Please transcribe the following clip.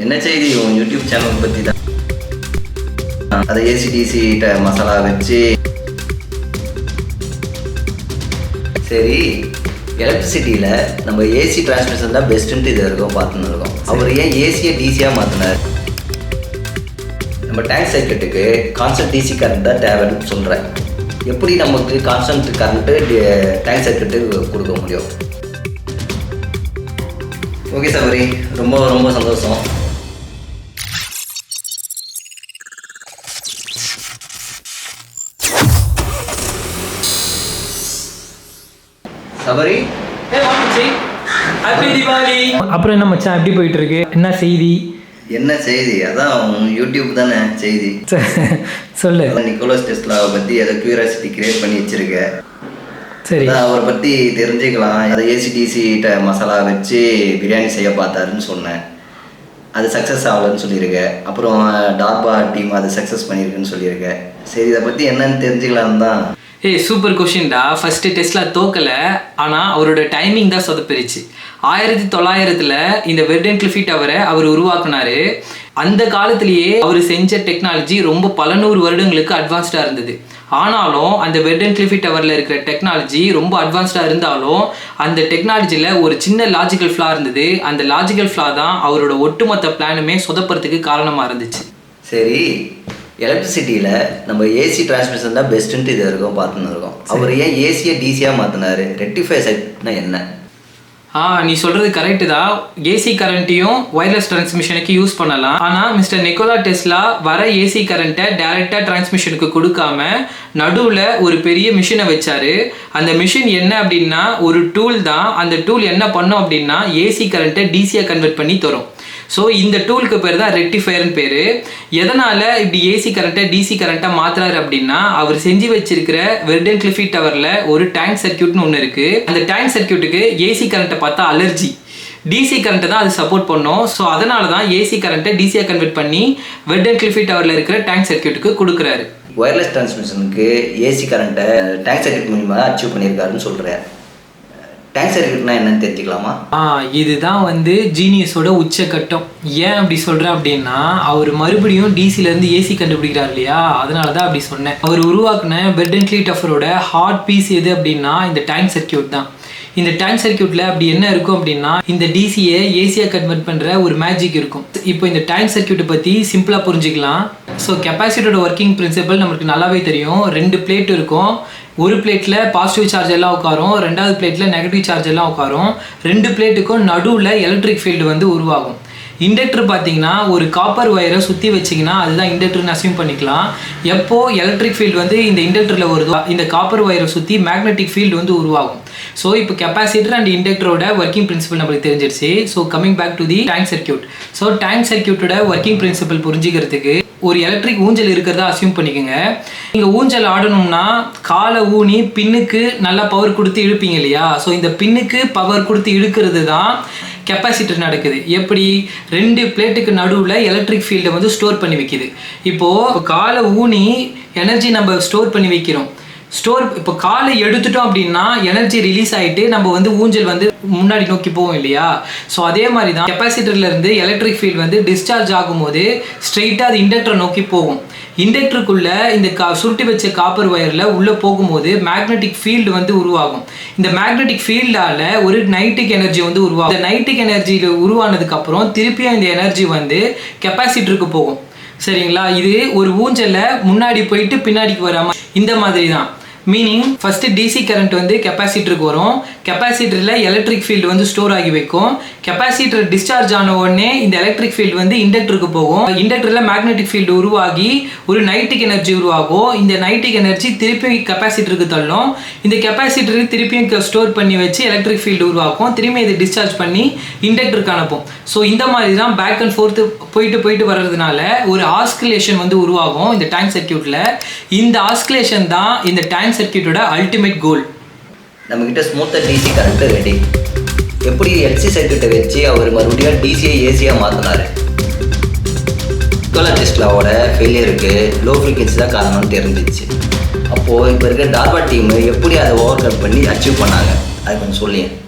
என்ன செய்தி உன் யூடியூப் சேனல் பற்றி தான். அதை ஏசிடிசி மசாலா வச்சு சரி. எலக்ட்ரிசிட்டியில் நம்ம ஏசி டிரான்ஸ்மிஷன் தான் பெஸ்ட்டுன்ட்டு இது வரைக்கும் பார்த்துன்னு இருக்கோம். அவர் ஏன் ஏசியை டிசியாக மாற்றினார்? நம்ம டேங்க் சர்க்யூட்டுக்கு கான்ஸ்டன்ட் டிசி கரண்ட் தான் தேவைன்னு சொல்கிறேன். எப்படி நமக்கு கான்ஸ்டன்ட் கரண்ட்டு டேங்க் சர்க்யூட்டுக்கு கொடுக்க முடியும்? ஓகே சபரி, ரொம்ப ரொம்ப சந்தோஷம். சபரி, அப்புறம் என்ன மச்சான், எப்படி போயிட்டு இருக்கு? என்ன செய்தி? என்ன செய்தி? அதான் யூடியூப் தானே செய்தி. சொல்லு. நிக்கோலஸ் டெஸ்லாவை பற்றி ஏதோ கியூரியாசிட்டி கிரியேட் பண்ணி வச்சிருக்க. சரி, அவரை பற்றி தெரிஞ்சுக்கலாம். அதை ஏசிடிசி மசாலா வச்சு பிரியாணி செய்ய பார்த்தாருன்னு சொன்னேன். அது சக்ஸஸ் ஆகலன்னு சொல்லியிருக்க. அப்புறம் டார்பா டீம் அது சக்ஸஸ் பண்ணியிருக்குன்னு சொல்லியிருக்க. சரி, இதை பற்றி என்னன்னு தெரிஞ்சுக்கலாம் தான். சூப்பர் கொஷின்டா. ஃபர்ஸ்ட் டெஸ்லா தோக்கலை, ஆனால் அவரோட டைமிங் தான் சொதப்பிருச்சு. 1900 இந்த வெர்டன் கிளிஃபி டவரை அவர் உருவாக்குனாரு. அந்த காலத்திலேயே அவர் செஞ்ச டெக்னாலஜி ரொம்ப பல நூறு வருடங்களுக்கு அட்வான்ஸ்டாக இருந்தது. ஆனாலும் அந்த வெர்டன் கிளிஃபி டவரில் இருக்கிற டெக்னாலஜி ரொம்ப அட்வான்ஸ்டாக இருந்தாலும் அந்த டெக்னாலஜியில் ஒரு சின்ன லாஜிக்கல் ஃப்ளா இருந்தது. அந்த லாஜிக்கல் ஃப்ளா தான் அவரோட ஒட்டுமொத்த பிளானுமே சொதப்புறதுக்கு காரணமாக இருந்துச்சு. சரி, எலக்ட்ரிசிட்டியில் நம்ம ஏசி டிரான்ஸ்மிஷன் தான் பெஸ்ட்டுன்ட்டு இது வரைக்கும் பார்த்துன்னு இருக்கோம். அவர் ஏன் ஏசியை டிசியாக மாற்றினார்? ரெக்டிஃபை சைட்னா என்ன? நீ சொல்கிறது கரெக்டு தான். ஏசி கரண்ட்டையும் ஒயர்லெஸ் டிரான்ஸ்மிஷனுக்கு யூஸ் பண்ணலாம். ஆனால் மிஸ்டர் நிக்கோலா டெஸ்லா வர ஏசி கரண்ட்டை டைரெக்டாக டிரான்ஸ்மிஷனுக்கு கொடுக்காம நடுவில் ஒரு பெரிய மிஷினை வச்சாரு. அந்த மிஷின் என்ன அப்படின்னா ஒரு டூல் தான். அந்த டூல் என்ன பண்ணோம் அப்படின்னா ஏசி கரண்ட்டை டிசியாக கன்வெர்ட் பண்ணி தரும். ஸோ இந்த டூலுக்கு பேர் தான் ரெக்டிஃபயர்னு பேர். எதனால் இப்படி ஏசி கரண்ட்டை டிசி கரண்ட்டாக மாற்றுறாரு அப்படின்னா அவர் செஞ்சு வச்சிருக்கிற வெர்டன் கிளிஃபி டவரில் ஒரு டேங்க் சர்க்யூட்னு ஒன்று இருக்குது. அந்த டேங்க் சர்க்யூட்டுக்கு ஏசி கரண்ட்டை பார்த்தா அலர்ஜி, டிசி கரண்ட்டை தான் அது சப்போர்ட் பண்ணோம். ஸோ அதனால தான் ஏசி கரண்ட்டை டிசியாக கன்வெர்ட் பண்ணி வெர்டன் கிளிஃபி டவரில் இருக்கிற டேங்க் சர்க்யூட்டுக்கு கொடுக்குறாரு. ஒயர்லெஸ் டிரான்ஸ்மிஷனுக்கு ஏசி கரண்ட்டை டேங்க் சர்க்யூட் மூலமாக அச்சீவ் பண்ணியிருக்காருன்னு சொல்கிறேன். டேங்க் சர்க்யூட்னா என்னன்னு தெரிஞ்சுக்கலாமா? இதுதான் ஜீனியஸோட உச்சக்கட்டம். ஏன் அப்படி சொல்கிறேன் அப்படின்னா அவர் மறுபடியும் டிசிலேருந்து ஏசி கண்டுபிடிக்கிறார் இல்லையா, அதனால தான் அப்படி சொன்னேன். அவர் உருவாக்குன வெர்டன் கிளிஃபி டவரோட ஹார்ட் பீஸ் எது அப்படின்னா இந்த டேங்க் சர்க்யூட் தான். இந்த டேங்க் சர்க்யூட்டில் அப்படி என்ன இருக்கும் அப்படின்னா இந்த டிசியை ஏசியாக கன்வெர்ட் பண்ணுற ஒரு மேஜிக் இருக்கும். இப்போ இந்த டேங்க் சர்க்யூட்டை பற்றி சிம்பிளாக புரிஞ்சுக்கலாம். ஸோ கெப்பாசிட்டரோட ஒர்க்கிங் பிரின்சிபல் நமக்கு நல்லாவே தெரியும். 2 பிளேட் இருக்கும். ஒரு பிளேட்டில் பாசிட்டிவ் சார்ஜ் எல்லாம் உட்காரும், 2வது பிளேட்டில் நெகட்டிவ் சார்ஜ் எல்லாம் உட்காரும். 2 பிளேட்டுக்கும் நடுவில் எலக்ட்ரிக் ஃபீல்டு உருவாகும். இண்டக்டர் பார்த்தீங்கன்னா ஒரு காப்பர் ஒயரை சுற்றி வச்சிங்கன்னா அதுதான் இண்டக்டர்னு அசியூம் பண்ணிக்கலாம். எப்போ எலக்ட்ரிக் ஃபீல்டு இந்த இண்டக்டரில் வருதோ இந்த காப்பர் ஒயரை சுற்றி மேக்னெட்டிக் ஃபீல்டு உருவாகும். ஸோ இப்போ கெப்பாசிட்டர் அண்ட் இண்டக்டரோட ஒர்க்கிங் பிரின்சிபல் நம்மளுக்கு தெரிஞ்சிருச்சு. So coming back to the tank circuit. So tank சர்க்யூட்டோட ஒர்க்கிங் பிரின்சிபல் புரிஞ்சுக்கிறதுக்கு ஒரு எலக்ட்ரிக் ஊஞ்சல் இருக்கிறதா அசியூம் பண்ணிக்கோங்க. நீங்கள் ஊஞ்சல் ஆடணும்னா காலை ஊனி பின்னுக்கு நல்லா பவர் கொடுத்து இழுப்பீங்க இல்லையா. ஸோ இந்த பின்னுக்கு பவர் கொடுத்து இழுக்கிறது தான் கெப்பாசிட்டர் நடக்குது. எப்படி 2 பிளேட்டுக்கு நடுவில் எலக்ட்ரிக் ஃபீல்டை ஸ்டோர் பண்ணி வைக்குது. இப்போது காலை ஊனி எனர்ஜி நம்ம ஸ்டோர் பண்ணி வைக்கிறோம். இப்போ காலை எடுத்துட்டோம் அப்படின்னா எனர்ஜி ரிலீஸ் ஆகிட்டு நம்ம ஊஞ்சல் முன்னாடி நோக்கி போவோம் இல்லையா. ஸோ அதே மாதிரி தான் கெப்பாசிட்டர்லேருந்து எலக்ட்ரிக் ஃபீல்டு டிஸ்சார்ஜ் ஆகும்போது ஸ்ட்ரெயிட்டாக அது இண்டக்டரை நோக்கி போகும். இண்டக்டருக்குள்ளே இந்த சுருட்டி வச்ச காப்பர் ஒயரில் உள்ளே போகும்போது மேக்னெட்டிக் ஃபீல்டு உருவாகும். இந்த மேக்னெட்டிக் ஃபீல்டால் ஒரு நைட்டிக் எனர்ஜி உருவாகும். இந்த நைட்டிக் எனர்ஜியில் உருவானதுக்கப்புறம் திருப்பியும் இந்த எனர்ஜி கெப்பாசிட்டருக்கு போகும். சரிங்களா? இது ஒரு ஊஞ்சலில் முன்னாடி போயிட்டு பின்னாடிக்கு வராமல் இந்த மாதிரி தான். மீனிங் ஃபஸ்ட்டு டிசி கரண்ட் கெப்பாசிட்டருக்கு வரும். கெப்பாசிட்டரில் எலக்ட்ரிக் ஃபீல்டு ஸ்டோர் ஆகி வைக்கும். கெப்பாசிட்டர் டிஸ்சார்ஜ் ஆன உடனே இந்த எலக்ட்ரிக் ஃபீல்டு இண்டக்டருக்கு போகும். இண்டக்டரில் மேக்னெட்டிக் ஃபீல்டு உருவாகி ஒரு நைட்டிக் எனர்ஜி உருவாகும். இந்த நைட்டிக் எனர்ஜி திருப்பி கெப்பாசிட்டருக்கு தள்ளும். இந்த கெப்பாசிட்டருக்கு திருப்பியும் ஸ்டோர் பண்ணி வச்சு எலக்ட்ரிக் ஃபீல்டு உருவாக்கும். திரும்பி இதை டிஸ்சார்ஜ் பண்ணி இண்டக்டருக்கு அனுப்பும். ஸோ இந்த மாதிரி தான் பேக் அண்ட் ஃபோர்த்து போயிட்டு வர்றதுனால ஒரு ஆஸ்கிலேஷன் உருவாகும் இந்த டேங்க் சர்க்யூட்டில். இந்த ஆஸ்கிலேஷன் தான் இந்த டேங்க் சர்க்யூட்டோட அல்டிமேட் கோல். நம்மக்கிட்ட ஸ்மூத்தாக டிசி கரண்ட்டு ரெடி. எப்படி எல்சி சர்க்யூட்டை வச்சு அவர் மறுபடியும் டிசியை ஏசியாக மாற்றினார்? நிக்கோலா டெஸ்லாவோட ஃபெயிலியருக்கு லோ ஃப்ரீக்வன்சி தான் காரணம்னு தெரிஞ்சிச்சு. அப்போது இப்போ இருக்க டார்பா டீமு எப்படி அதை ஓவர் கம் பண்ணி அச்சீவ் பண்ணாங்க? அது கொஞ்சம் சொல்லியேன்.